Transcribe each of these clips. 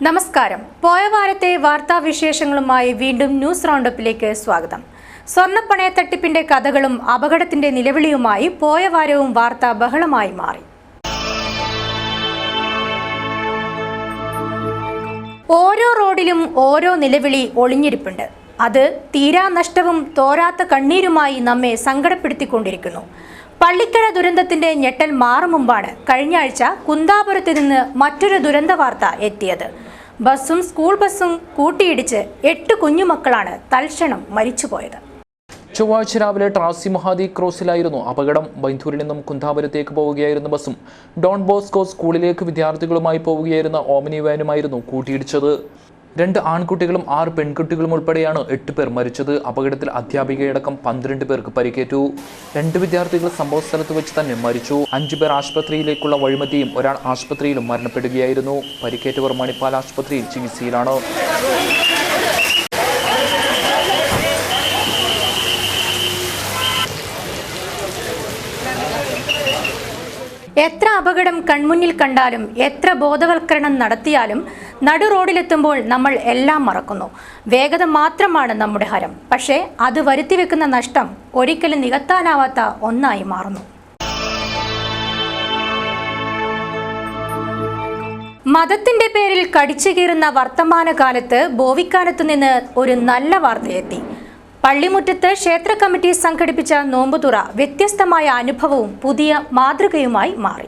നമസ്കാരം. പോയ വാരത്തെ വാർത്താവിശേഷങ്ങളുമായി വീണ്ടും ന്യൂസ് റൗണ്ടപ്പിലേക്ക് സ്വാഗതം. സ്വർണ്ണപ്പണയ തട്ടിപ്പിന്റെ കഥകളും അപകടത്തിന്റെ നിലവിളിയുമായി പോയ വാരവും വാർത്താ ബഹളമായി മാറി. ഓരോ റോഡിലും ഓരോ നിലവിളി ഒളിഞ്ഞിരിപ്പുണ്ട്. അത് തീരാ നഷ്ടവും തോരാത്ത കണ്ണീരുമായി നമ്മെ സങ്കടപ്പെടുത്തിക്കൊണ്ടിരിക്കുന്നു. പള്ളിക്കര ദുരന്തത്തിന്റെ ഞെട്ടൽ മാറും മുമ്പാണ് കഴിഞ്ഞ ആഴ്ച കുന്താപുരത്ത് നിന്ന് മറ്റൊരു ദുരന്ത വാർത്ത എത്തിയത്. ബസ്സും സ്കൂൾ ബസ്സും കൂട്ടിയിടിച്ച് 8 കുഞ്ഞുമക്കളാണ് തൽക്ഷണം മരിച്ചുപോയത്. ചൊവ്വാഴ്ച രാവിലെ ട്രാസി മഹാദി ക്രോസിലായിരുന്നു അപകടം. ബൈന്ദൂരിൽ നിന്നും കുന്താപുരത്തേക്ക് പോവുകയായിരുന്ന ബസ്സും ഡോൺ ബോസ്കോ സ്കൂളിലേക്ക് വിദ്യാർത്ഥികളുമായി പോവുകയായിരുന്ന ഓമിനി വാനുമായിരുന്നു കൂട്ടിയിടിച്ചത്. 2 ആൺകുട്ടികളും 6 പെൺകുട്ടികളും ഉൾപ്പെടെയാണ് 8 പേർ മരിച്ചത്. അപകടത്തിൽ അധ്യാപികയടക്കം 12 പേർക്ക് പരിക്കേറ്റു. 2 വിദ്യാർത്ഥികൾ സംഭവ സ്ഥലത്ത് വെച്ച് തന്നെ മരിച്ചു. 5 പേർ ആശുപത്രിയിലേക്കുള്ള വഴിമധ്യയും ഒരാൾ ആശുപത്രിയിലും മരണപ്പെടുകയായിരുന്നു. പരിക്കേറ്റവർ മണിപ്പാൽ ആശുപത്രിയിൽ ചികിത്സയിലാണ്. എത്ര അപകടം കൺമുന്നിൽ കണ്ടാലും എത്ര ബോധവൽക്കരണം നടത്തിയാലും നടു റോഡിലെത്തുമ്പോൾ നമ്മൾ എല്ലാം മറക്കുന്നു. വേഗത മാത്രമാണ് നമ്മുടെ ഹരം. പക്ഷേ അത് വരുത്തിവെക്കുന്ന നഷ്ടം ഒരിക്കലും നികത്താനാവാത്ത ഒന്നായി മാറുന്നു. മതത്തിന്റെ പേരിൽ കടിച്ചു കീറുന്ന വർത്തമാനകാലത്ത് ബോവിക്കാനത്തു നിന്ന് ഒരു നല്ല വാർത്തയെത്തി. പള്ളിമുറ്റത്ത് ക്ഷേത്ര കമ്മിറ്റി സംഘടിപ്പിച്ച നോമ്പുതുറ വ്യത്യസ്തമായ അനുഭവവും പുതിയ മാതൃകയുമായി മാറി.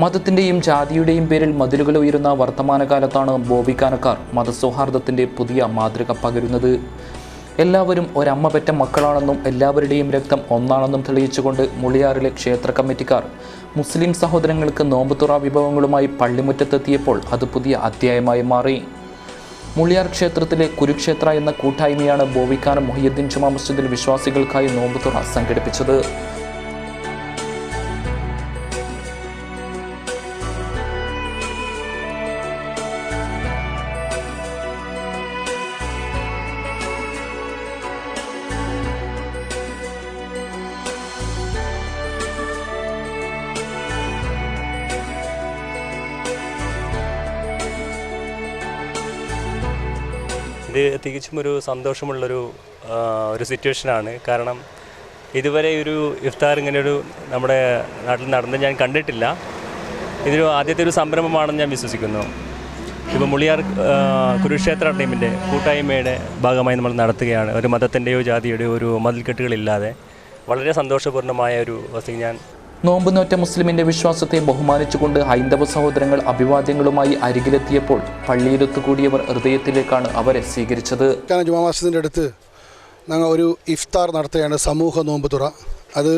മതത്തിന്റെയും ജാതിയുടെയും പേരിൽ മതിലുകൾ ഉയരുന്ന വർത്തമാനകാലത്താണ് ബോവിക്കാനക്കാർ മതസൗഹാർദ്ദത്തിന്റെ പുതിയ മാതൃക പകരുന്നത്. എല്ലാവരും ഒരമ്മ പെറ്റ മക്കളാണെന്നും എല്ലാവരുടെയും രക്തം ഒന്നാണെന്നും തെളിയിച്ചുകൊണ്ട് മുളിയാറിലെ ക്ഷേത്ര കമ്മിറ്റിക്കാർ മുസ്ലിം സഹോദരങ്ങൾക്ക് നോമ്പുതുറ വിഭവങ്ങളുമായി പള്ളിമുറ്റത്തെത്തിയപ്പോൾ അത് പുതിയ അധ്യായമായി മാറി. മുളിയാർ ക്ഷേത്രത്തിലെ കുരുക്ഷേത്ര എന്ന കൂട്ടായ്മയാണ് ബോവിക്കാനം മുഹിയുദ്ദീൻ ജുമാ മസ്ജിദിൽ വിശ്വാസികൾക്കായി നോമ്പുതുറ സംഘടിപ്പിച്ചത്. ഇത് തികച്ചും ഒരു സന്തോഷമുള്ളൊരു സിറ്റുവേഷനാണ്. കാരണം ഇതുവരെ ഒരു ഇഫ്താർ ഇങ്ങനെയൊരു നമ്മുടെ നാട്ടിൽ നടന്ന് ഞാൻ കണ്ടിട്ടില്ല. ഇതൊരു ആദ്യത്തെ ഒരു സംരംഭമാണെന്ന് ഞാൻ വിശ്വസിക്കുന്നു. ഇപ്പോൾ മുളിയാർ കുരുക്ഷേത്ര ടീമിൻ്റെ കൂട്ടായ്മയുടെ ഭാഗമായി നമ്മൾ നടത്തുകയാണ്. ഒരു മതത്തിൻ്റെയോ ജാതിയുടെയോ ഒരു മതിൽക്കെട്ടുകളില്ലാതെ വളരെ സന്തോഷപൂർണ്ണമായ ഒരു വസ്തു. ഞാൻ നോമ്പ് നോറ്റ മുസ്ലിമിന്റെ വിശ്വാസത്തെ ബഹുമാനിച്ചുകൊണ്ട് ഹൈന്ദവ സഹോദരങ്ങൾ അഭിവാദ്യങ്ങളുമായി അരികിലെത്തിയപ്പോൾ പള്ളിയിലൊത്തുകൂടിയവർ ഹൃദയത്തിലേക്കാണ് അവരെ സ്വീകരിച്ചത്. ജുമാ മസ്ജിദിൻ്റെ അടുത്ത് ഞങ്ങൾ ഒരു ഇഫ്താർ നടത്തുകയാണ്, സമൂഹ നോമ്പുതുറ. അത്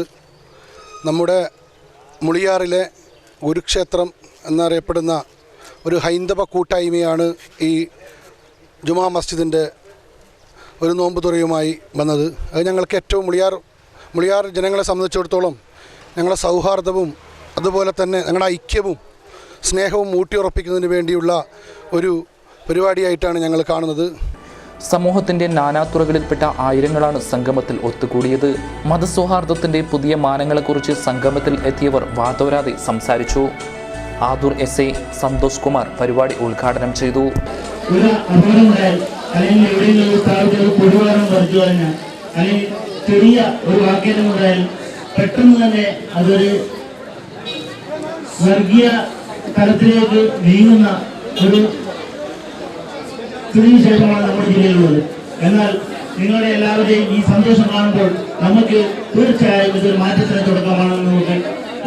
നമ്മുടെ മുളിയാറിലെ കുരുക്ഷേത്രം എന്നറിയപ്പെടുന്ന ഒരു ഹൈന്ദവ കൂട്ടായ്മയാണ് ഈ ജുമാ മസ്ജിദിൻ്റെ ഒരു നോമ്പുതുറയുമായി വന്നത്. അത് ഞങ്ങൾക്ക് ഏറ്റവും മുളിയാർ ജനങ്ങളെ സംബന്ധിച്ചിടത്തോളം ഞങ്ങളുടെ സൗഹാർദ്ദവും അതുപോലെ തന്നെ ഞങ്ങളുടെ ഐക്യവും സ്നേഹവും ഊട്ടിയുറപ്പിക്കുന്നതിന് വേണ്ടിയുള്ള ഒരു പരിപാടിയായിട്ടാണ് ഞങ്ങൾ കാണുന്നത്. സമൂഹത്തിൻ്റെ നാനാതുറകളിൽപ്പെട്ട ആയിരങ്ങളാണ് സംഗമത്തിൽ ഒത്തുകൂടിയത്. മതസൗഹാർദ്ദത്തിൻ്റെ പുതിയ മാനങ്ങളെക്കുറിച്ച് സംഗമത്തിൽ എത്തിയവർ വാതോരാതെ സംസാരിച്ചു. ആദൂർ എസ്.ഐ. സന്തോഷ് കുമാർ പരിപാടി ഉദ്ഘാടനം ചെയ്തു. പെട്ടെന്ന് തന്നെ അതൊരു വർഗീയ തലത്തിലേക്ക് നീങ്ങുന്ന ഒരു സ്ഥിതിവിശേഷമാണ് നമ്മുടെ ജില്ലയിലുള്ളത്. എന്നാൽ നിങ്ങളുടെ എല്ലാവരുടെയും ഈ സന്തോഷം കാണുമ്പോൾ നമുക്ക് തീർച്ചയായും ഇതൊരു മാറ്റത്തിന് തുടക്കമാണെന്ന് നമുക്ക്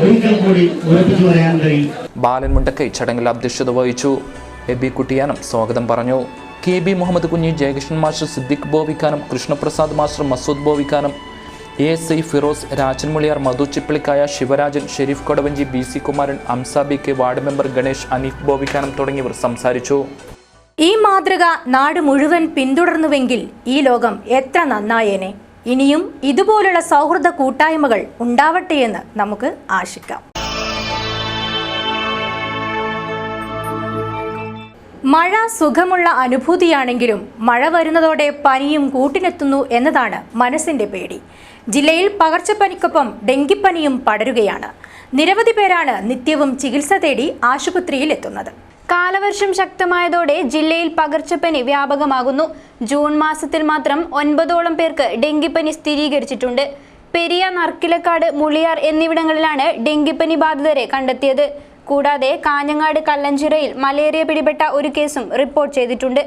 ഒരിക്കൽ കൂടി ഉറപ്പിച്ചു പറയാൻ കഴിയും. ബാലൻ മുണ്ടക്കൈ ചടങ്ങിൽ അധ്യക്ഷത വഹിച്ചു. എബി കുട്ടിയാനം സ്വാഗതം പറഞ്ഞു. KB. Muhammad Kunhi, Jayakrishnan master, Siddique Bovikkanam, Krishnaprasad master, Masood Bovikkanam, എ.എസ്.ഐ. Firoz, Rajan Muliyar, മധു ചിപ്പിളിക്കായ, ശിവരാജൻ, ഷെരീഫ് കൊടവഞ്ചി, ബി.സി. കുമാരൻ, അംസ ബി.കെ., വാർഡ് മെമ്പർ ഗണേഷ്, അനീഫ് ബോവിക്കാനം തുടങ്ങിയവർ സംസാരിച്ചു. ഈ മാതൃക നാട് മുഴുവൻ പിന്തുടർന്നുവെങ്കിൽ ഈ ലോകം എത്ര നന്നായേനെ. ഇനിയും ഇതുപോലുള്ള സൗഹൃദ കൂട്ടായ്മകൾ ഉണ്ടാവട്ടെയെന്ന് നമുക്ക് ആശിക്കാം. മഴ സുഖമുള്ള അനുഭൂതിയാണെങ്കിലും മഴ വരുന്നതോടെ പനിയും കൂട്ടിനെത്തുന്നു എന്നതാണ് മനസ്സിന്റെ പേടി. ജില്ലയിൽ പകർച്ചപ്പനിക്കൊപ്പം ഡെങ്കിപ്പനിയും പടരുകയാണ്. നിരവധി പേരാണ് നിത്യവും ചികിത്സ തേടി ആശുപത്രിയിൽ എത്തുന്നത്. കാലവർഷം ശക്തമായതോടെ ജില്ലയിൽ പകർച്ചപ്പനി വ്യാപകമാകുന്നു. ജൂൺ മാസത്തിൽ മാത്രം 9ഓളം പേർക്ക് ഡെങ്കിപ്പനി സ്ഥിരീകരിച്ചിട്ടുണ്ട്. പെരിയ, നർക്കിലക്കാട്, മുളിയാർ എന്നിവിടങ്ങളിലാണ് ഡെങ്കിപ്പനി ബാധിതരെ കണ്ടെത്തിയത്. കൂടാതെ കാഞ്ഞങ്ങാട്, കല്ലഞ്ചിറയിൽ മലേറിയ പിടിപെട്ട ഒരു കേസും റിപ്പോർട്ട് ചെയ്തിട്ടുണ്ട്.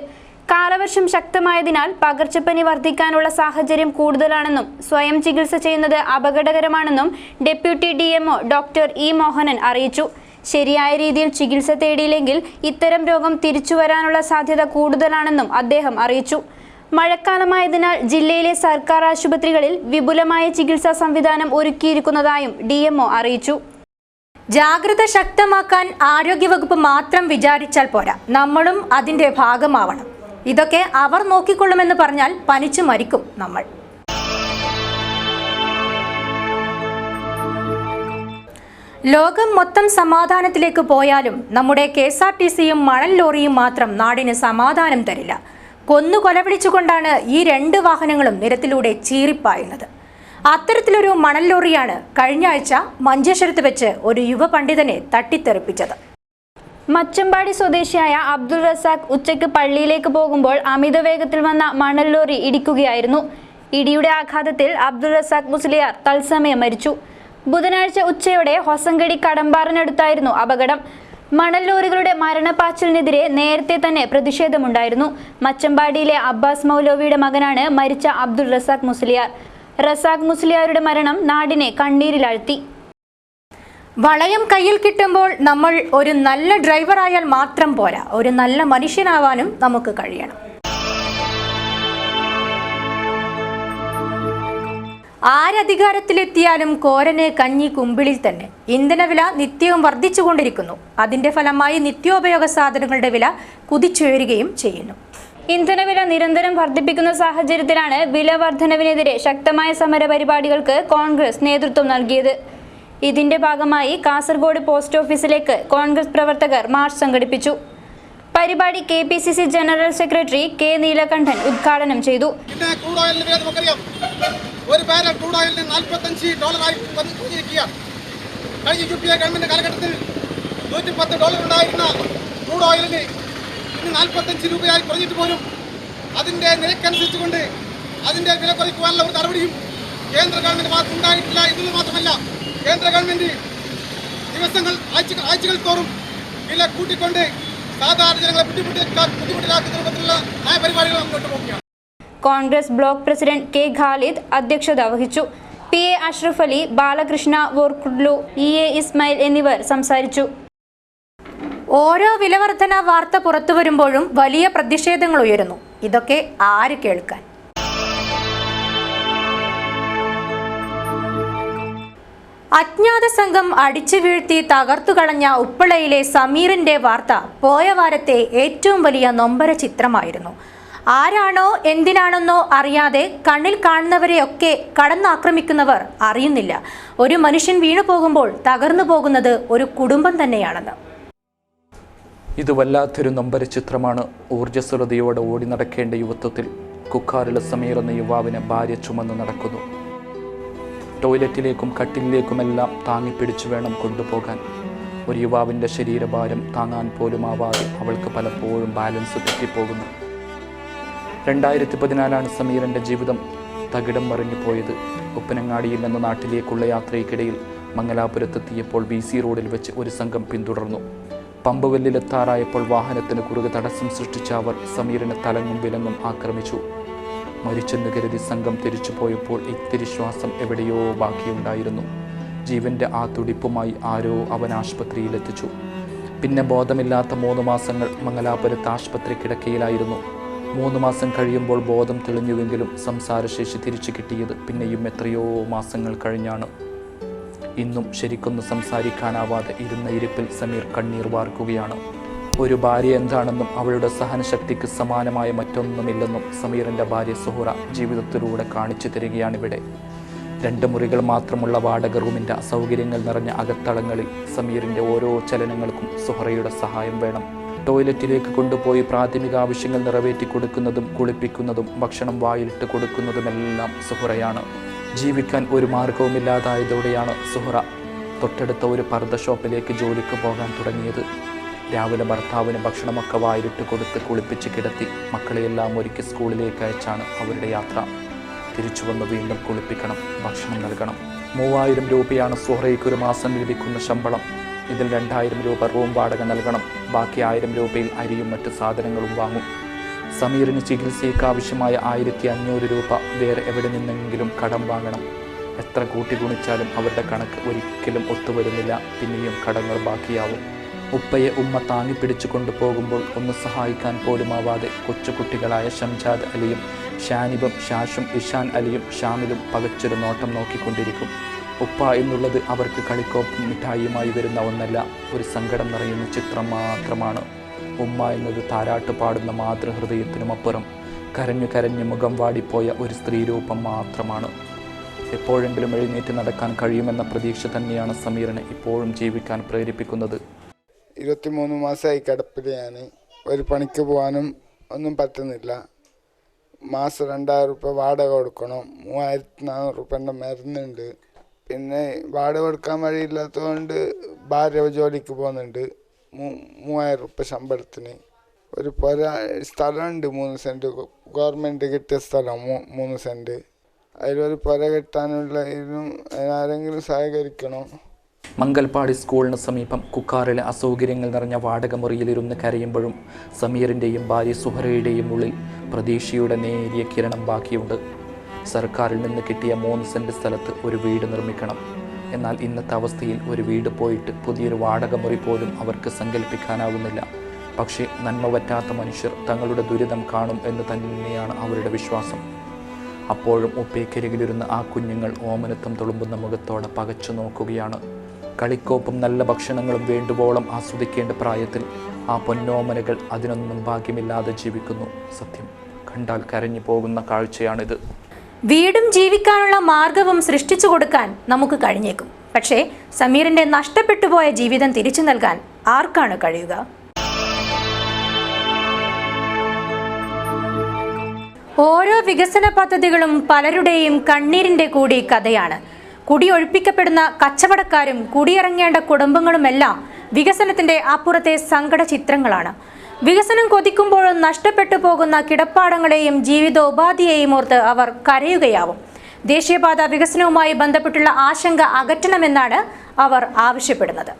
കാലവർഷം ശക്തമായതിനാൽ പകർച്ചപ്പനി വർദ്ധിക്കാനുള്ള സാഹചര്യം കൂടുതലാണെന്നും സ്വയം ചികിത്സ ചെയ്യുന്നത് അപകടകരമാണെന്നും deputy DMO doctor E Mohanan അറിയിച്ചു. ശരിയായ രീതിയിൽ ചികിത്സ തേടിയില്ലെങ്കിൽ ഇത്തരം രോഗം തിരിച്ചു വരാനുള്ള സാധ്യത കൂടുതലാണെന്നും അദ്ദേഹം അറിയിച്ചു. മഴക്കാലമായതിനാൽ ജില്ലയിലെ സർക്കാർ ആശുപത്രികളിൽ വിപുലമായ ചികിത്സാ സംവിധാനം ഒരുക്കിയിരിക്കുന്നതായും DMO അറിയിച്ചു. ജാഗ്രത ശക്തമാക്കാൻ ആരോഗ്യവകുപ്പ് മാത്രം വിചാരിച്ചാൽ പോരാ, നമ്മളും അതിന്റെ ഭാഗമാവണം. ഇതൊക്കെ അവർ നോക്കിക്കൊള്ളുമെന്ന് പറഞ്ഞാൽ പനിച്ചു മരിക്കും നമ്മൾ. ലോകം മൊത്തം സമാധാനത്തിലേക്ക് പോയാലും നമ്മുടെ KSRTCയും മണൽ ലോറിയും മാത്രം നാടിന് സമാധാനം തരില്ല. കൊലവിളിച്ചുകൊണ്ടാണ് ഈ 2 വാഹനങ്ങളും നിരത്തിലൂടെ ചീറിപ്പായുന്നത്. അത്തരത്തിലൊരു മണൽ ലോറിയാണ് കഴിഞ്ഞ ആഴ്ച മഞ്ചേശ്വരത്ത് വെച്ച് ഒരു യുവ പണ്ഡിതനെ തട്ടിത്തെറിപ്പിച്ചത്. മച്ചമ്പാടി സ്വദേശിയായ അബ്ദുൾ റസാഖ് ഉച്ചയ്ക്ക് പള്ളിയിലേക്ക് പോകുമ്പോൾ അമിത വേഗത്തിൽ വന്ന മണൽ ലോറി ഇടിക്കുകയായിരുന്നു. ഇടിയുടെ ആഘാതത്തിൽ അബ്ദുൾ റസാഖ് മുസ്ലിയാർ തത്സമയം മരിച്ചു. ബുധനാഴ്ച ഉച്ചയോടെ ഹൊസങ്കടി കടമ്പാറിനടുത്തായിരുന്നു അപകടം. മണൽ ലോറികളുടെ മരണപ്പാച്ചിലിനെതിരെ നേരത്തെ തന്നെ പ്രതിഷേധമുണ്ടായിരുന്നു. മച്ചമ്പാടിയിലെ അബ്ബാസ് മൗലവിയുടെ മകനാണ് മരിച്ച അബ്ദുൾ റസാഖ് മുസ്ലിയാർ. റസാഖ് മുസ്ലിയാരുടെ മരണം നാടിനെ കണ്ണീരിലാഴ്ത്തി. വളയം കയ്യിൽ കിട്ടുമ്പോൾ നമ്മൾ ഒരു നല്ല ഡ്രൈവറായാൽ മാത്രം പോരാ, ഒരു നല്ല മനുഷ്യനാവാനും നമുക്ക് കഴിയണം. ആരധികാരത്തിലെത്തിയാലും കോരന് കഞ്ഞി കുമ്പിളിൽ തന്നെ. ഇന്ധനവില നിത്യവും വർദ്ധിച്ചുകൊണ്ടിരിക്കുന്നു. അതിന്റെ ഫലമായി നിത്യോപയോഗ സാധനങ്ങളുടെ വില കുതിച്ചുയരുകയും ചെയ്യുന്നു. ഇന്ധനവില നിരന്തരം വർദ്ധിപ്പിക്കുന്ന സാഹചര്യത്തിലാണ് വില വർധനവിനെതിരെ ശക്തമായ സമര പരിപാടികൾക്ക് കോൺഗ്രസ് നേതൃത്വം നൽകിയത്. ഇതിന്റെ ഭാഗമായി കാസർഗോഡ് പോസ്റ്റ് ഓഫീസിലേക്ക് കോൺഗ്രസ് പ്രവർത്തകർ മാർച്ച് സംഘടിപ്പിച്ചു. പരിപാടി KPCC general secretary K Neelakandan ഉദ്ഘാടനം ചെയ്തു. ഒരു ബാരൽ ക്രൂഡ് ഓയിലിന് $45 കുറഞ്ഞിരിക്കുകയാണ്. കഴിഞ്ഞ UPA ഗവൺമെന്റ് കാലഘട്ടത്തിൽ $110 ഉണ്ടായിരുന്ന ക്രൂഡ് ഓയിലിന് ഇന്ന് 45 രൂപയായി കുറഞ്ഞിട്ട് പോലും അതിൻ്റെ നിരക്കനുസരിച്ചുകൊണ്ട് അതിൻ്റെ വില കുറയ്ക്കുവാനുള്ള ഒരു നടപടിയും കേന്ദ്ര ഗവൺമെന്റ് ഭാഗത്ത് ഉണ്ടായിട്ടില്ല. ഇതിൽ മാത്രമല്ല, കേന്ദ്ര ഗവൺമെന്റ് ദിവസങ്ങൾ ആഴ്ചകൾ തോറും വില കൂട്ടിക്കൊണ്ട് സാധാരണ ജനങ്ങളെ ബുദ്ധിമുട്ടിലാക്കുന്ന രൂപത്തിലുള്ള നയപരിപാടികൾ മുന്നോട്ട് പോവുകയാണ്. Congress block president K Khalid അധ്യക്ഷത വഹിച്ചു. PA അഷ്റഫ് അലി, ബാലകൃഷ്ണ വോർക്കുഡ്ലു, EA ഇസ്മായിൽ എന്നിവർ സംസാരിച്ചു. ഓരോ വിലവർധന വാർത്ത പുറത്തു വരുമ്പോഴും വലിയ പ്രതിഷേധങ്ങൾ ഉയരുന്നു. ഇതൊക്കെ ആര് കേൾക്കാൻ? അജ്ഞാത സംഘം അടിച്ചു വീഴ്ത്തി തകർത്തു കളഞ്ഞ ഉപ്പളയിലെ സമീറിന്റെ വാർത്ത പോയ വാരത്തെ ഏറ്റവും വലിയ നൊമ്പര ചിത്രമായിരുന്നു. ആരാണോ എന്തിനാണെന്നോ അറിയാതെ കണ്ണിൽ കാണുന്നവരെയൊക്കെ കടന്നാക്രമിക്കുന്നവർ അറിയുന്നില്ല ഒരു മനുഷ്യൻ വീണു പോകുമ്പോൾ തകർന്നു പോകുന്നത് ഒരു കുടുംബം തന്നെയാണെന്ന്. ഇത് വല്ലാത്തൊരു നൊമ്പര ചിത്രമാണ്. ഊർജ്ജസ്വലതയോടെ ഓടി നടക്കേണ്ട യുവത്വത്തിൽ കുക്കാറിലെ സമീർ എന്ന യുവാവിനെ ഭാര്യ ചുമന്ന് നടക്കുന്നു. ടോയ്ലറ്റിലേക്കും കട്ടിലിലേക്കുമെല്ലാം താങ്ങിപ്പിടിച്ചു വേണം കൊണ്ടുപോകാൻ. ഒരു യുവാവിൻ്റെ ശരീരഭാരം താങ്ങാൻ പോലുമാവാതെ അവൾക്ക് പലപ്പോഴും ബാലൻസ് തെറ്റിപ്പോകുന്നു. 2014 സമീറിൻ്റെ ജീവിതം തകിടം മറിഞ്ഞു പോയത്. ഉപ്പനങ്ങാടിയിൽ എന്ന നാട്ടിലേക്കുള്ള യാത്രയ്ക്കിടയിൽ മംഗലാപുരത്തെത്തിയപ്പോൾ BC റോഡിൽ വെച്ച് ഒരു സംഘം പിന്തുടർന്നു. പമ്പുവെല്ലിലെത്താറായപ്പോൾ വാഹനത്തിന് കുറുകെ തടസ്സം സൃഷ്ടിച്ച അവർ സമീറിനെ തലങ്ങും വിലങ്ങും ആക്രമിച്ചു. മരിച്ചെന്ന് കരുതി സംഘം തിരിച്ചു പോയപ്പോൾ ഇത്തിരി ശ്വാസം എവിടെയോ ബാക്കിയുണ്ടായിരുന്നു. ജീവൻ്റെ ആ തുടിപ്പുമായി ആരോ അവൻ ആശുപത്രിയിലെത്തിച്ചു. പിന്നെ ബോധമില്ലാത്ത 3 മാസങ്ങൾ മംഗലാപുരത്ത് ആശുപത്രി കിടക്കയിലായിരുന്നു. 3 മാസം കഴിയുമ്പോൾ ബോധം തെളിഞ്ഞുവെങ്കിലും സംസാരശേഷി തിരിച്ചു കിട്ടിയത് പിന്നെയും എത്രയോ മാസങ്ങൾ കഴിഞ്ഞാണ്. ഇന്നും ശരിക്കൊന്ന് സംസാരിക്കാനാവാതെ ഇരുന്ന ഇരിപ്പിൽ സമീർ കണ്ണീർ വാർക്കുകയാണ്. ഒരു ഭാര്യ എന്താണെന്നും അവളുടെ സഹനശക്തിക്ക് സമാനമായ മറ്റൊന്നുമില്ലെന്നും സമീറിൻ്റെ ഭാര്യ സുഹറ ജീവിതത്തിലൂടെ കാണിച്ചു തരികയാണിവിടെ. 2 മുറികൾ മാത്രമുള്ള വാടക റൂമിൻ്റെ അസൗകര്യങ്ങൾ നിറഞ്ഞ അകത്തളങ്ങളിൽ സമീറിൻ്റെ ഓരോ ചലനങ്ങൾക്കും സുഹറയുടെ സഹായം വേണം. ടോയ്ലറ്റിലേക്ക് കൊണ്ടുപോയി പ്രാഥമിക ആവശ്യങ്ങൾ നിറവേറ്റി കൊടുക്കുന്നതും കുളിപ്പിക്കുന്നതും ഭക്ഷണം വായിലിട്ട് കൊടുക്കുന്നതുമെല്ലാം സുഹറയാണ്. ജീവിക്കാൻ ഒരു മാർഗവുമില്ലാതായതോടെയാണ് സുഹറ തൊട്ടടുത്ത ഒരു പർദ്ദ ഷോപ്പിലേക്ക് ജോലിക്ക് പോകാൻ തുടങ്ങിയത്. രാവിലെ ഭർത്താവിന് ഭക്ഷണമൊക്കെ വായിലിട്ട് കൊടുത്ത് കുളിപ്പിച്ച് കിടത്തി മക്കളെയെല്ലാം ഒരുക്കി സ്കൂളിലേക്ക് അയച്ചാണ് അവരുടെ യാത്ര. തിരിച്ചു വന്ന് വീണ്ടും കുളിപ്പിക്കണം, ഭക്ഷണം നൽകണം. 3000 രൂപയാണ് സുഹറയ്ക്ക് ഒരു മാസം ലഭിക്കുന്ന ശമ്പളം. ഇതിൽ 2000 രൂപ റൂം വാടക നൽകണം. ബാക്കി 1000 രൂപയിൽ അരിയും മറ്റു സാധനങ്ങളും വാങ്ങും. സമീറിന് ചികിത്സയ്ക്ക് ആവശ്യമായ 1500 രൂപ വേറെ എവിടെ നിന്നെങ്കിലും കടം വാങ്ങണം. എത്ര കൂട്ടി ഗുണിച്ചാലും അവരുടെ കണക്ക് ഒരിക്കലും ഒത്തുവരുന്നില്ല. പിന്നെയും കടങ്ങൾ ബാക്കിയാവും. ഉപ്പയെ ഉമ്മ താങ്ങിപ്പിടിച്ചു കൊണ്ടുപോകുമ്പോൾ ഒന്ന് സഹായിക്കാൻ പോലുമാവാതെ കൊച്ചുകുട്ടികളായ ഷംജാദ് അലിയും ഷാനിബും ഷാഷും ഇഷാൻ അലിയും ഷാമിലും പകച്ചൊരു നോട്ടം നോക്കിക്കൊണ്ടിരിക്കും. ഉപ്പ എന്നുള്ളത് അവർക്ക് കളിക്കോപ്പും മിഠായിയുമായി വരുന്ന ഒന്നല്ല, ഒരു സങ്കടം നിറയുന്ന ചിത്രം മാത്രമാണ്. ഉമ്മ എന്നത് താരാട്ട് പാടുന്ന മാതൃഹൃദയത്തിനുമപ്പുറം കരഞ്ഞു കരഞ്ഞ് മുഖം വാടിപ്പോയ ഒരു സ്ത്രീരൂപം മാത്രമാണ്. എപ്പോഴെങ്കിലും എഴുന്നേറ്റ് നടക്കാൻ കഴിയുമെന്ന പ്രതീക്ഷ തന്നെയാണ് സമീറിനെ ഇപ്പോഴും ജീവിക്കാൻ പ്രേരിപ്പിക്കുന്നത്. 23 മാസമായി കിടപ്പിലാണ്. ഒരു പണിക്ക് പോകാനും ഒന്നും പറ്റുന്നില്ല. മാസം 2000 രൂപ വാടക കൊടുക്കണം. 3400 രൂപേൻ്റെ മരുന്നുണ്ട്. പിന്നെ വാടക കൊടുക്കാൻ വഴിയില്ലാത്തതുകൊണ്ട് ഭാര്യ ജോലിക്ക് പോകുന്നുണ്ട്. 3000 രൂപ ശമ്പളത്തിന്. ഒരു സ്ഥലമുണ്ട് 3 സെൻറ്റ്, ഗവൺമെൻറ് കിട്ടിയ സ്ഥലം 3 സെൻറ്റ്. അതിലൊരു പുര കെട്ടാനുള്ള ഇതിനും ആരെങ്കിലും സഹകരിക്കണം. മംഗൽപാടി സ്കൂളിന് സമീപം കുക്കാറിലെ അസൗകര്യങ്ങൾ നിറഞ്ഞ വാടക മുറിയിലിരുന്ന് കരയുമ്പോഴും സമീറിൻ്റെയും ഭാര്യ സുഹറയുടെയും ഉള്ളിൽ പ്രതീക്ഷയുടെ നേരിയ കിരണം ബാക്കിയുണ്ട്. സർക്കാരിൽ നിന്ന് കിട്ടിയ 3 സെൻറ്റ് സ്ഥലത്ത് ഒരു വീട് നിർമ്മിക്കണം. എന്നാൽ ഇന്നത്തെ അവസ്ഥയിൽ ഒരു വീട് പോയിട്ട് പുതിയൊരു വാടക മുറി പോലും അവർക്ക് സങ്കല്പിക്കാനാവുന്നില്ല. പക്ഷേ നന്മ പറ്റാത്ത മനുഷ്യർ തങ്ങളുടെ ദുരിതം കാണും എന്ന് തന്നെയാണ് അവരുടെ വിശ്വാസം. അപ്പോഴും ഉപ്പയ്ക്കരികിലിരുന്ന ആ കുഞ്ഞുങ്ങൾ ഓമനത്വം തുളുമ്പുന്ന മുഖത്തോടെ പകച്ചു നോക്കുകയാണ്. കളിക്കോപ്പും നല്ല ഭക്ഷണങ്ങളും വേണ്ടുവോളം ആസ്വദിക്കേണ്ട പ്രായത്തിൽ ആ പൊന്നോമനകൾ അതിനൊന്നും ഭാഗ്യമില്ലാതെ ജീവിക്കുന്നു. സത്യം കണ്ടാൽ കരഞ്ഞു പോകുന്ന കാഴ്ചയാണിത്. വീടും ജീവിക്കാനുള്ള മാർഗവും സൃഷ്ടിച്ചു കൊടുക്കാൻ നമുക്ക് കഴിഞ്ഞേക്കും. പക്ഷേ സമീറിന്റെ നഷ്ടപ്പെട്ടുപോയ ജീവിതം തിരിച്ചു നൽകാൻ ആർക്കാണ് കഴിയുക? ഓരോ വികസന പദ്ധതികളും പലരുടെയും കണ്ണീരിന്റെ കൂടി കഥയാണ്. കുടിയൊഴിപ്പിക്കപ്പെടുന്ന കച്ചവടക്കാരും കുടിയിറങ്ങേണ്ട കുടുംബങ്ങളുമെല്ലാം വികസനത്തിന്റെ അപ്പുറത്തെ സങ്കട ചിത്രങ്ങളാണ്. വികസനം കൊതിക്കുമ്പോഴും നഷ്ടപ്പെട്ടു പോകുന്ന കിടപ്പാടങ്ങളെയും ജീവിതോപാധിയെയും ഓർത്ത് അവർ കരയുകയാവും. ദേശീയപാത വികസനവുമായി ബന്ധപ്പെട്ടുള്ള ആശങ്ക അകറ്റണമെന്നാണ് അവർ ആവശ്യപ്പെടുന്നത്.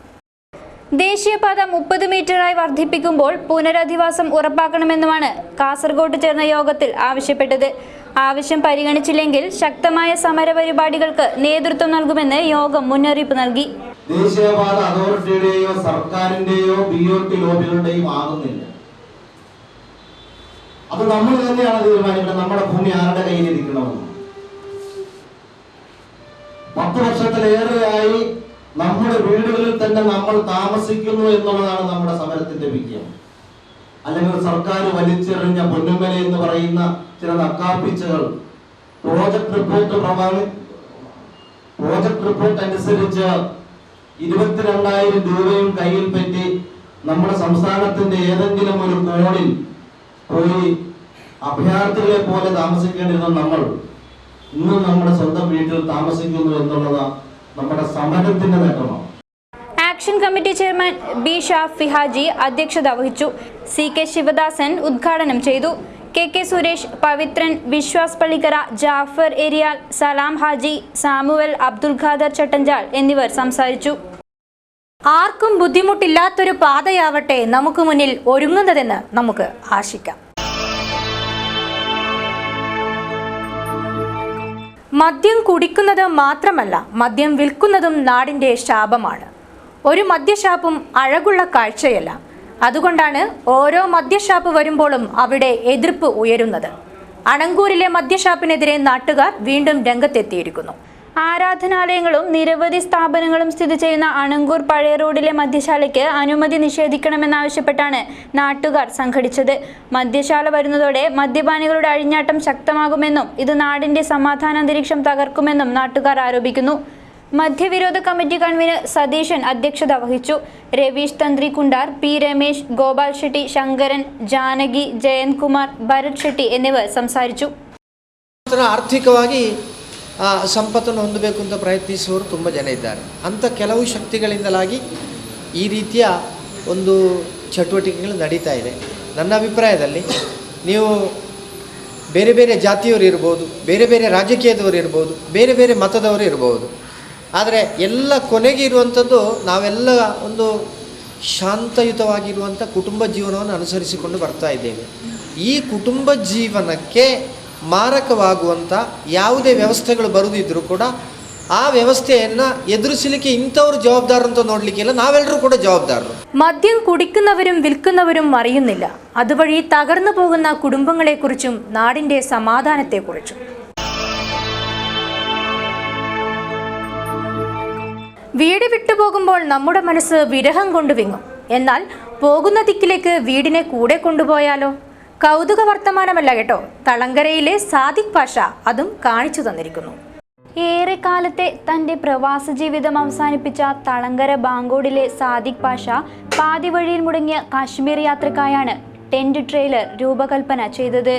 ദേശീയപാത 30 മീറ്ററായി വർദ്ധിപ്പിക്കുമ്പോൾ പുനരധിവാസം ഉറപ്പാക്കണമെന്നുമാണ് കാസർഗോഡ് ചേർന്ന യോഗത്തിൽ ആവശ്യപ്പെട്ടത്. ആവശ്യം പരിഗണിച്ചില്ലെങ്കിൽ ശക്തമായ സമരപരിപാടികൾക്ക് നേതൃത്വം നൽകുമെന്ന് യോഗം മുന്നറിയിപ്പ് നൽകി. ദേശീയപാത അതോറിറ്റിയുടെയോ സർക്കാരിന്റെയോ BOT ലോബികളുടെയും ആകുന്നില്ല. അത് നമ്മൾ തന്നെയാണ് തീരുമാനിക്കുന്നത്. നമ്മുടെ ഭൂമി ആരുടെ കയ്യിലിരിക്കണമെന്ന്. 10 വർഷത്തിലേറെയായി നമ്മുടെ വീടുകളിൽ തന്നെ നമ്മൾ താമസിക്കുന്നു എന്നുള്ളതാണ് നമ്മുടെ സമരത്തിന്റെ വിജയം. അല്ലെങ്കിൽ സർക്കാർ വലിച്ചെറിഞ്ഞ പൊന്നുമല എന്ന് പറയുന്ന ചില നക്കാപ്പിച്ചകൾ പ്രോജക്ട് റിപ്പോർട്ട് അനുസരിച്ച് 22,000 രൂപയും കയ്യിൽ പറ്റി നമ്മുടെ സംസ്ഥാനത്തിന്റെ ഏതെങ്കിലും ഒരു കോണിൽ പോയി അഭയാർത്ഥികളെ പോലെ താമസിക്കേണ്ടിരുന്ന നമ്മൾ ഇന്നും നമ്മുടെ സ്വന്തം വീട്ടിൽ താമസിക്കുന്നു എന്നുള്ളത് നമ്മുടെ സമരത്തിന്റെ നേട്ടമാണ്. Action committee chairman B Shafi Haji അധ്യക്ഷത വഹിച്ചു. CK ശിവദാസൻ ഉദ്ഘാടനം ചെയ്തു. KK സുരേഷ്, പവിത്രൻ, വിശ്വാസ് പള്ളിക്കര, ജാഫർ ഏരിയാൽ, സലാം ഹാജി, സാമുവൽ, അബ്ദുൽ ഖാദർ ചട്ടഞ്ചാൽ എന്നിവർ സംസാരിച്ചു. ആർക്കും ബുദ്ധിമുട്ടില്ലാത്തൊരു പാതയാവട്ടെ നമുക്ക് മുന്നിൽ ഒരുങ്ങുന്നതെന്ന് നമുക്ക് ആശിക്കാം. മദ്യം കുടിക്കുന്നത് മാത്രമല്ല, മദ്യം വിൽക്കുന്നതും നാടിൻ്റെ ശാപമാണ്. ഒരു മദ്യഷാപ്പും അഴകുള്ള കാഴ്ചയല്ല. അതുകൊണ്ടാണ് ഓരോ മദ്യഷാപ്പ് വരുമ്പോഴും അവിടെ എതിർപ്പ് ഉയരുന്നത്. അണങ്കൂരിലെ മദ്യഷാപ്പിനെതിരെ നാട്ടുകാർ വീണ്ടും രംഗത്തെത്തിയിരിക്കുന്നു. ആരാധനാലയങ്ങളും നിരവധി സ്ഥാപനങ്ങളും സ്ഥിതി ചെയ്യുന്ന അണങ്കൂർ പഴയ റോഡിലെ മദ്യശാലയ്ക്ക് അനുമതി നിഷേധിക്കണമെന്നാവശ്യപ്പെട്ടാണ് നാട്ടുകാർ സംഘടിച്ചത്. മദ്യശാല വരുന്നതോടെ മദ്യപാനികളുടെ അഴിഞ്ഞാട്ടം ശക്തമാകുമെന്നും ഇത് നാടിന്റെ സമാധാന അന്തരീക്ഷം തകർക്കുമെന്നും നാട്ടുകാർ ആരോപിക്കുന്നു. മദ്യവിരോധ കമ്മിറ്റി കൺവീനർ സതീശൻ അധ്യക്ഷത വഹിച്ചു. രവീഷ് തന്ത്രി കുണ്ടാർ, P രമേശ്, ഗോപാൽ ഷെട്ടി, ಶಂಕರನ್, ಜಾನಗಿ, ಜಯಂತ್ ಕುಮಾರ್, ಭರತ್ ಶೆಟ್ಟಿ എന്നിവർ സംസാരിച്ചു. ಆರ್ಥಿಕವಾಗಿ ಸಂಪತ್ತನ್ನು ಹೊಂದಬೇಕು ಅಂತ ಪ್ರಯತ್ನಿಸುವವರು ತುಂಬ ಜನ ಇದ್ದಾರೆ. ಅಂಥ ಕೆಲವು ಶಕ್ತಿಗಳಿಂದಲಾಗಿ ಈ ರೀತಿಯ ಒಂದು ಚಟುವಟಿಕೆಗಳು ನಡೀತಾ ಇದೆ. ನನ್ನ ಅಭಿಪ್ರಾಯದಲ್ಲಿ ನೀವು ಬೇರೆ ಬೇರೆ ಜಾತಿಯವರು ಇರ್ಬೋದು, ಬೇರೆ ಬೇರೆ ರಾಜಕೀಯದವರು ಇರ್ಬೋದು, ಬೇರೆ ಬೇರೆ ಮತದವರು ಇರ್ಬೋದು, ಆದರೆ ಎಲ್ಲ ಕೊನೆಗೆ ಇರುವಂಥದ್ದು ನಾವೆಲ್ಲ ಒಂದು ಶಾಂತಯುತವಾಗಿರುವಂಥ ಕುಟುಂಬ ಜೀವನವನ್ನು ಅನುಸರಿಸಿಕೊಂಡು ಬರ್ತಾ ಇದ್ದೇವೆ. ಈ ಕುಟುಂಬ ಜೀವನಕ್ಕೆ ಮಾರಕವಾಗುವಂಥ ಯಾವುದೇ ವ್ಯವಸ್ಥೆಗಳು ಬರುವುದಿದ್ದರೂ ಕೂಡ ಆ ವ್ಯವಸ್ಥೆಯನ್ನು ಎದುರಿಸಲಿಕ್ಕೆ ಇಂಥವ್ರು ಜವಾಬ್ದಾರ ಅಂತ ನೋಡಲಿಕ್ಕಿಲ್ಲ, ನಾವೆಲ್ಲರೂ ಕೂಡ ಜವಾಬ್ದಾರರು. മദ്യം കുടിക്കുന്നവരും വിൽക്കുന്നവരും അറിയുന്നില്ല. അതുവഴി തകർന്നു പോകുന്ന കുടുംബങ്ങളെക്കുറിച്ചും നാടിന്റെ സമാധാനത്തെക്കുറിച്ചും. വീട് വിട്ടുപോകുമ്പോൾ നമ്മുടെ മനസ്സ് വിരഹം കൊണ്ട് വിങ്ങും. എന്നാൽ പോകുന്ന ദിക്കിലേക്ക് വീടിനെ കൂടെ കൊണ്ടുപോയാലോ? കൗതുക വർത്തമാനമല്ല കേട്ടോ, തളങ്കരയിലെ സാദിഖ് പാഷ അതും കാണിച്ചു തന്നിരിക്കുന്നു. ഏറെക്കാലത്തെ തൻ്റെ പ്രവാസ ജീവിതം അവസാനിപ്പിച്ച തളങ്കര ബാങ്കോടിലെ സാദിഖ് പാഷ പാതി വഴിയിൽ മുടങ്ങിയ കാശ്മീർ യാത്രക്കായാണ് ടെന്റ് ട്രെയിലർ രൂപകൽപ്പന ചെയ്തത്.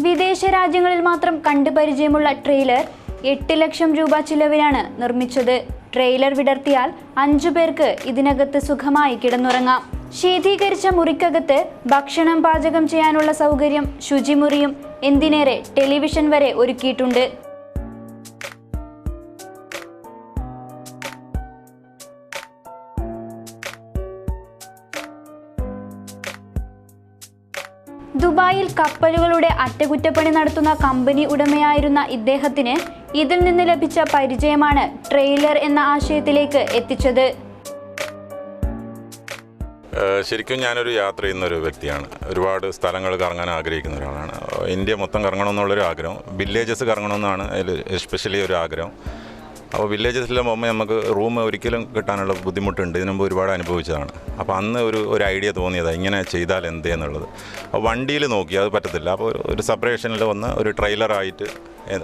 വിദേശ രാജ്യങ്ങളിൽ മാത്രം കണ്ടുപരിചയമുള്ള ട്രെയിലർ 8 ലക്ഷം രൂപ ചിലവിലാണ് നിർമ്മിച്ചത്. ട്രെയിലർ വിടർത്തിയാൽ 5 പേർക്ക് ഇതിനകത്ത് സുഖമായി കിടന്നുറങ്ങാം. ശീതീകരിച്ച മുറിക്കകത്ത് ഭക്ഷണം പാചകം ചെയ്യാനുള്ള സൗകര്യം, ശുചിമുറിയും എന്തിനേറെ ടെലിവിഷൻ വരെ ഒരുക്കിയിട്ടുണ്ട്. ദുബായിൽ കപ്പലുകളുടെ അറ്റകുറ്റപ്പണി നടത്തുന്ന കമ്പനി ഉടമയായിരുന്ന ഇദ്ദേഹത്തിന് ഇതിൽ നിന്ന് ലഭിച്ച പരിചയമാണ് ട്രെയിലർ എന്ന ആശയത്തിലേക്ക് എത്തിച്ചത്. ശരിക്കും ഞാനൊരു യാത്ര ചെയ്യുന്നൊരു വ്യക്തിയാണ്. ഒരുപാട് സ്ഥലങ്ങൾ കറങ്ങാൻ ആഗ്രഹിക്കുന്ന ഒരാളാണ്. ഇന്ത്യ മൊത്തം കറങ്ങണമെന്നുള്ളൊരു ആഗ്രഹം, വില്ലേജസ് കറങ്ങണമെന്നാണ് അതിൽ എസ്പെഷ്യലി ഒരു ആഗ്രഹം. അപ്പോൾ വില്ലേജസിൽ പോകുമ്പോൾ നമുക്ക് റൂം ഒരിക്കലും കിട്ടാനുള്ള ബുദ്ധിമുട്ടുണ്ട്. ഇതിനു മുമ്പ് ഒരുപാട് അനുഭവിച്ചതാണ്. അപ്പോൾ അന്ന് ഒരു ഐഡിയ തോന്നിയതാണ് ഇങ്ങനെ ചെയ്താൽ എന്ത് എന്നുള്ളത്. അപ്പോൾ വണ്ടിയിൽ നോക്കി അത് പറ്റത്തില്ല. അപ്പോൾ ഒരു സെപ്പറേഷനിൽ വന്ന് ഒരു ട്രെയിലറായിട്ട്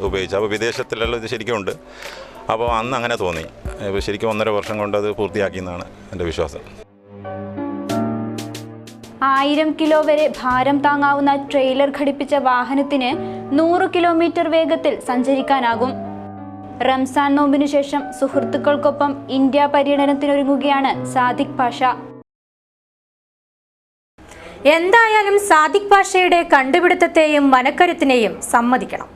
ഉപയോഗിച്ചു. അപ്പോൾ വിദേശത്തിലുള്ള ഇത് ശരിക്കും ഉണ്ട്. അപ്പോൾ അന്ന് അങ്ങനെ തോന്നി. ഇപ്പോൾ ശരിക്കും 1.5 വർഷം കൊണ്ട് അത് പൂർത്തിയാക്കിയെന്നാണ് എൻ്റെ വിശ്വാസം. 1000 കിലോ വരെ ഭാരം താങ്ങാവുന്ന ട്രെയിലർ ഘടിപ്പിച്ച വാഹനത്തിന് 100 കിലോമീറ്റർ വേഗത്തിൽ സഞ്ചരിക്കാനാകും. റംസാൻ നോമ്പിനു ശേഷം സുഹൃത്തുക്കൾക്കൊപ്പം ഇന്ത്യ പര്യടനത്തിനൊരുങ്ങുകയാണ് സാദിഖ് പാഷ. എന്തായാലും സാദിഖ് പാഷയുടെ കണ്ടുപിടുത്തത്തെയും മനക്കരുത്തിനെയും സമ്മതിക്കണം.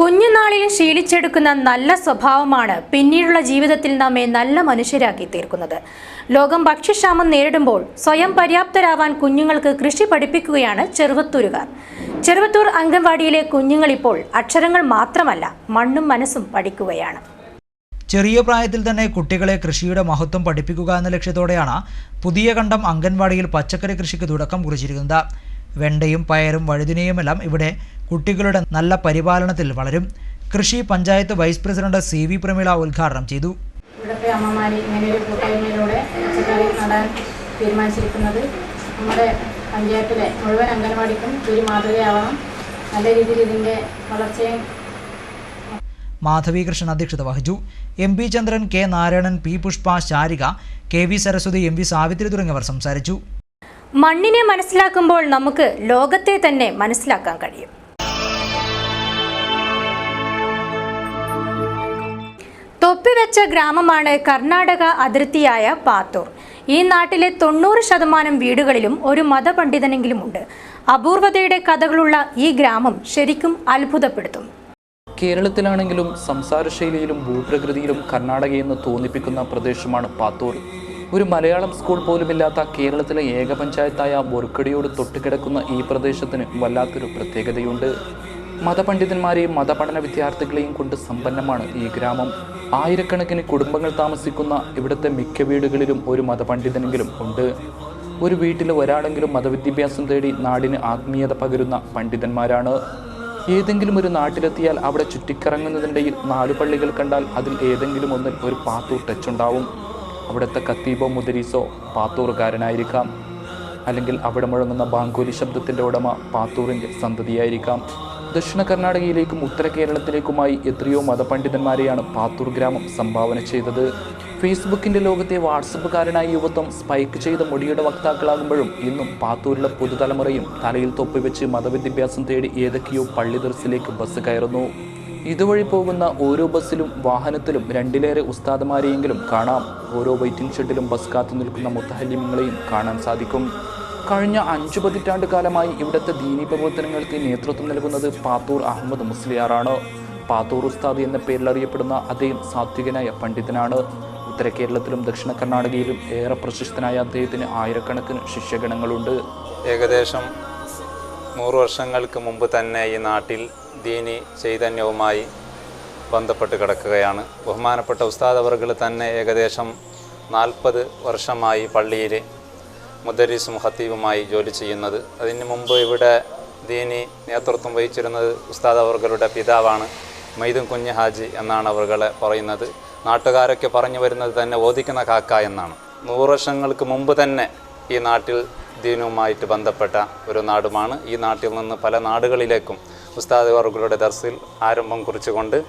കുഞ്ഞുനാളിൽ ശീലിച്ചെടുക്കുന്ന നല്ല സ്വഭാവമാണ് പിന്നീടുള്ള ജീവിതത്തിൽ നമ്മെ നല്ല മനുഷ്യരാക്കി തീർക്കുന്നത്. ലോകം ഭക്ഷ്യക്ഷാമം നേരിടുമ്പോൾ സ്വയം പര്യാപ്തരാവാൻ കുഞ്ഞുങ്ങൾക്ക് കൃഷി പഠിപ്പിക്കുകയാണ് ചെറുവത്തൂരുകാർ. ചെറുവത്തൂർ അംഗൻവാടിയിലെ കുഞ്ഞുങ്ങൾ ഇപ്പോൾ അക്ഷരങ്ങൾ മാത്രമല്ല, മണ്ണും മനസ്സും പഠിക്കുകയാണ്. ചെറിയ പ്രായത്തിൽ തന്നെ കുട്ടികളെ കൃഷിയുടെ മഹത്വം പഠിപ്പിക്കുക എന്ന ലക്ഷ്യത്തോടെയാണ് പുതിയ കണ്ടം അംഗൻവാടിയിൽ പച്ചക്കറി കൃഷിക്ക് തുടക്കം കുറിച്ചിരിക്കുന്നത്. വെണ്ടയും പയറും വഴുതിനയുമെല്ലാം ഇവിടെ കുട്ടികളുടെ നല്ല പരിപാലനത്തിൽ വളരും. കൃഷി panchayat vice president CV Prameela ഉദ്ഘാടനം ചെയ്തു. ഇവിടുത്തെ അമ്മമാർ ഇങ്ങനെയൊരു കൂട്ടായ്മയിലൂടെ പച്ചക്കറി നടാൻ തീരുമാനിച്ചിരിക്കുന്നത് നമ്മുടെ പഞ്ചായത്തിലെ മുഴുവൻ അംഗൻവാടിക്കും ഒരു മാതൃകയാവണം. നല്ല രീതിയിൽ ഇതിൻ്റെ വളർച്ചയും. മാധവി കൃഷ്ണൻ അധ്യക്ഷത വഹിച്ചു. MP ചന്ദ്രൻ, K Narayanan, P Pushpa, Sarika, KV Saraswati, MV Savitri തുടങ്ങിയവർ സംസാരിച്ചു. മണ്ണിനെ മനസ്സിലാക്കുമ്പോൾ നമുക്ക് ലോകത്തെ തന്നെ മനസ്സിലാക്കാൻ കഴിയും. തൊപ്പിവെച്ച ഗ്രാമമാണ് കർണാടക അതിർത്തിയായ പാത്തൂർ. ഈ നാട്ടിലെ 90% വീടുകളിലും ഒരു മതപണ്ഡിതനെങ്കിലും ഉണ്ട്. അപൂർവതയുടെ കഥകളുള്ള ഈ ഗ്രാമം ശരിക്കും അത്ഭുതപ്പെടുത്തും. കേരളത്തിലാണെങ്കിലും സംസാരശൈലിയിലും ഭൂപ്രകൃതിയിലും കർണാടകയെന്ന് തോന്നിപ്പിക്കുന്ന പ്രദേശമാണ് പാത്തൂർ. ഒരു മലയാളം സ്കൂൾ പോലുമില്ലാത്ത കേരളത്തിലെ ഏക പഞ്ചായത്തായ ബൊർക്കടിയോട് തൊട്ടുകിടക്കുന്ന ഈ പ്രദേശത്തിന് വല്ലാത്തൊരു പ്രത്യേകതയുണ്ട്. മതപണ്ഡിതന്മാരെയും മതപഠന വിദ്യാർത്ഥികളെയും കൊണ്ട് സമ്പന്നമാണ് ഈ ഗ്രാമം. ആയിരക്കണക്കിന് കുടുംബങ്ങൾ താമസിക്കുന്ന ഇവിടുത്തെ മിക്ക വീടുകളിലും ഒരു മതപണ്ഡിതനെങ്കിലും ഉണ്ട്. ഒരു വീട്ടിൽ ഒരാളെങ്കിലും മതവിദ്യാഭ്യാസം തേടി നാടിന് ആത്മീയത പകരുന്ന പണ്ഡിതന്മാരാണ്. ഏതെങ്കിലും ഒരു നാട്ടിലെത്തിയാൽ അവിടെ ചുറ്റിക്കറങ്ങുന്നതിനിടയിൽ 4 പള്ളികൾ കണ്ടാൽ അതിൽ ഏതെങ്കിലും ഒന്നിൽ ഒരു പാത്തൂർ ടച്ചുണ്ടാവും. അവിടുത്തെ കത്തീബോ മുദരീസോ പാത്തൂറുകാരനായിരിക്കാം. അല്ലെങ്കിൽ അവിടെ മുഴങ്ങുന്ന ബാങ്കോലി ശബ്ദത്തിൻ്റെ ഉടമ പാത്തൂറിൻ്റെ സന്തതിയായിരിക്കാം. ദക്ഷിണ കർണാടകയിലേക്കും ഉത്തര കേരളത്തിലേക്കുമായി എത്രയോ മതപണ്ഡിതന്മാരെയാണ് പാത്തൂർ ഗ്രാമം സംഭാവന ചെയ്തത്. ഫേസ്ബുക്കിൻ്റെ ലോകത്തെ വാട്സപ്പുകാരനായ യുവത്വം സ്പൈക്ക് ചെയ്ത മുടിയുടെ വക്താക്കളാകുമ്പോഴും ഇന്നും പാത്തൂരിലെ പുതുതലമുറയും തലയിൽ തൊപ്പിവെച്ച് മതവിദ്യാഭ്യാസം തേടി ഏതൊക്കെയോ പള്ളി ദർസിലേക്ക് ബസ് കയറുന്നു. ഇതുവഴി പോകുന്ന ഓരോ ബസ്സിലും വാഹനത്തിലും 2-ലേറെ ഉസ്താദുമാരെയെങ്കിലും കാണാം. ഓരോ വെയിറ്റിംഗ് ഷെഡിലും ബസ് കാത്തു നിൽക്കുന്ന മുത്തഹല്ലിമീങ്ങളെയും കാണാൻ സാധിക്കും. കഴിഞ്ഞ 5 പതിറ്റാണ്ട് കാലമായി ഇവിടുത്തെ ദീനീ പ്രവർത്തനങ്ങൾക്ക് നേതൃത്വം നൽകുന്നത് പാത്തൂർ അഹമ്മദ് മുസ്ലിയാറാണ്. പാത്തൂർ ഉസ്താദ് എന്ന പേരിൽ അറിയപ്പെടുന്ന അദ്ദേഹം സാത്വികനായ പണ്ഡിതനാണ്. ഉത്തര കേരളത്തിലും ദക്ഷിണ കർണാടകയിലും ഏറെ പ്രശസ്തനായ അദ്ദേഹത്തിന് ആയിരക്കണക്കിന് ശിഷ്യഗണങ്ങളുണ്ട്. ഏകദേശം 100 വർഷങ്ങൾക്ക് മുമ്പ് തന്നെ ഈ നാട്ടിൽ ദീനി ചൈതന്യവുമായി ബന്ധപ്പെട്ട് കിടക്കുകയാണ്. ബഹുമാനപ്പെട്ട ഉസ്താദ് അവർകൾ തന്നെ ഏകദേശം 40 വർഷമായി പള്ളിയിൽ മുദരിസും ഖത്തീബുമായി ജോലി ചെയ്യുന്നത്. അതിന് മുമ്പ് ഇവിടെ ദീനി നേതൃത്വം വഹിച്ചിരുന്നത് ഉസ്താദ് അവർകളുടെ പിതാവാണ്. മൈദും കുഞ്ഞ് ഹാജി എന്നാണ് അവർകളെ പറയുന്നത്. നാട്ടുകാരൊക്കെ പറഞ്ഞു വരുന്നത് തന്നെ ഓദിക്കുന്ന കാക്ക എന്നാണ്. 100 വർഷങ്ങൾക്ക് മുമ്പ് തന്നെ ഈ നാട്ടിൽ ദീനുമായിട്ട് ബന്ധപ്പെട്ട ഒരു നാടുമാണ്. ഈ നാട്ടിൽ നിന്ന് പല നാടുകളിലേക്കും ഉസ്താദ് അവർകളുടെ ദർസിൽ ആരംഭം കുറിച്ചുകൊണ്ട്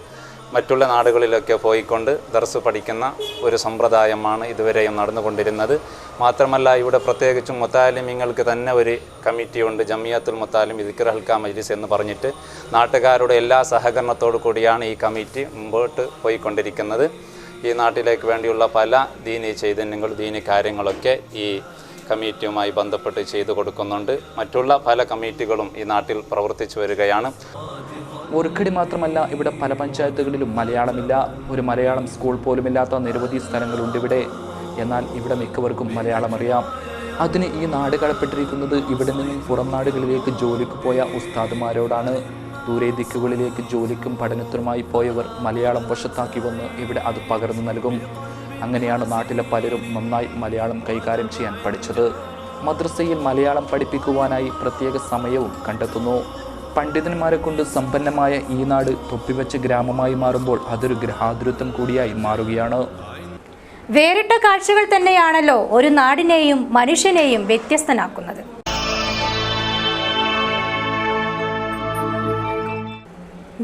മറ്റുള്ള നാടുകളിലൊക്കെ പോയിക്കൊണ്ട് ദർസ് പഠിക്കുന്ന ഒരു സമ്പ്രദായമാണ് ഇതുവരെയും നടന്നുകൊണ്ടിരുന്നത്. മാത്രമല്ല ഇവിടെ പ്രത്യേകിച്ചും മുത്താലിമീങ്ങൾക്ക് തന്നെ ഒരു കമ്മിറ്റിയുണ്ട്. ജമിയത്തുൽ മുത്താലിം ദിക്ർ ഹൽക്ക മജ്ലിസ് എന്ന് പറഞ്ഞിട്ട് നാട്ടുകാരുടെ എല്ലാ സഹകരണത്തോടു കൂടിയാണ് ഈ കമ്മിറ്റി മുമ്പോട്ട് പോയിക്കൊണ്ടിരിക്കുന്നത്. ഈ നാട്ടിലേക്ക് വേണ്ടിയുള്ള പല ദീനി ചൈതന്യങ്ങൾ ദീനി കാര്യങ്ങളൊക്കെ ഈ കമ്മിറ്റിയുമായി ബന്ധപ്പെട്ട് ചെയ്തു കൊടുക്കുന്നുണ്ട്. മറ്റുള്ള പല കമ്മിറ്റികളും ഈ നാട്ടിൽ പ്രവർത്തിച്ചു വരികയാണ്. ഒറുക്കടി മാത്രമല്ല, ഇവിടെ പല പഞ്ചായത്തുകളിലും മലയാളമില്ല. ഒരു മലയാളം സ്കൂൾ പോലുമില്ലാത്ത നിരവധി സ്ഥലങ്ങളുണ്ട് ഇവിടെ. എന്നാൽ ഇവിടെ മിക്കവർക്കും മലയാളം അറിയാം. അതിന് ഈ നാട് കടപ്പെട്ടിരിക്കുന്നത് ഇവിടെ നിന്നും പുറം നാടുകളിലേക്ക് ജോലിക്ക് പോയ ഉസ്താദുമാരോടാണ്. ദൂരെ ദിക്കുകളിലേക്ക് ജോലിക്കും പഠനത്തിനുമായി പോയവർ മലയാളം വശത്താക്കി വന്ന് ഇവിടെ അത് പകർന്നു നൽകും. അങ്ങനെയാണ് നാട്ടിലെ പലരും നന്നായി മലയാളം കൈകാര്യം ചെയ്യാൻ പഠിച്ചത്. മദ്രസയിൽ മലയാളം പഠിപ്പിക്കുവാനായി പ്രത്യേക സമയവും കണ്ടെത്തുന്നു. പണ്ഡിതന്മാരെ കൊണ്ട് സമ്പന്നമായ ഈ നാട് തൊപ്പിവെച്ച ഗ്രാമമായി മാറുമ്പോൾ അതൊരു ഗ്രഹാതുരത്വം കൂടിയായി മാറുകയാണ്. വേറിട്ട കാഴ്ചകൾ തന്നെയാണല്ലോ ഒരു നാടിനെയും മനുഷ്യനെയും വ്യത്യസ്തനാക്കുന്നത്.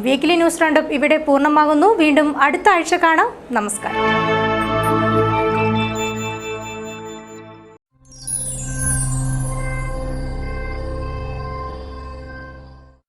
വീക്ക്ലി ന്യൂസ് റൗണ്ടപ്പ് ഇവിടെ പൂർണ്ണമാകുന്നു. വീണ്ടും അടുത്ത ആഴ്ച കാണാം. നമസ്കാരം.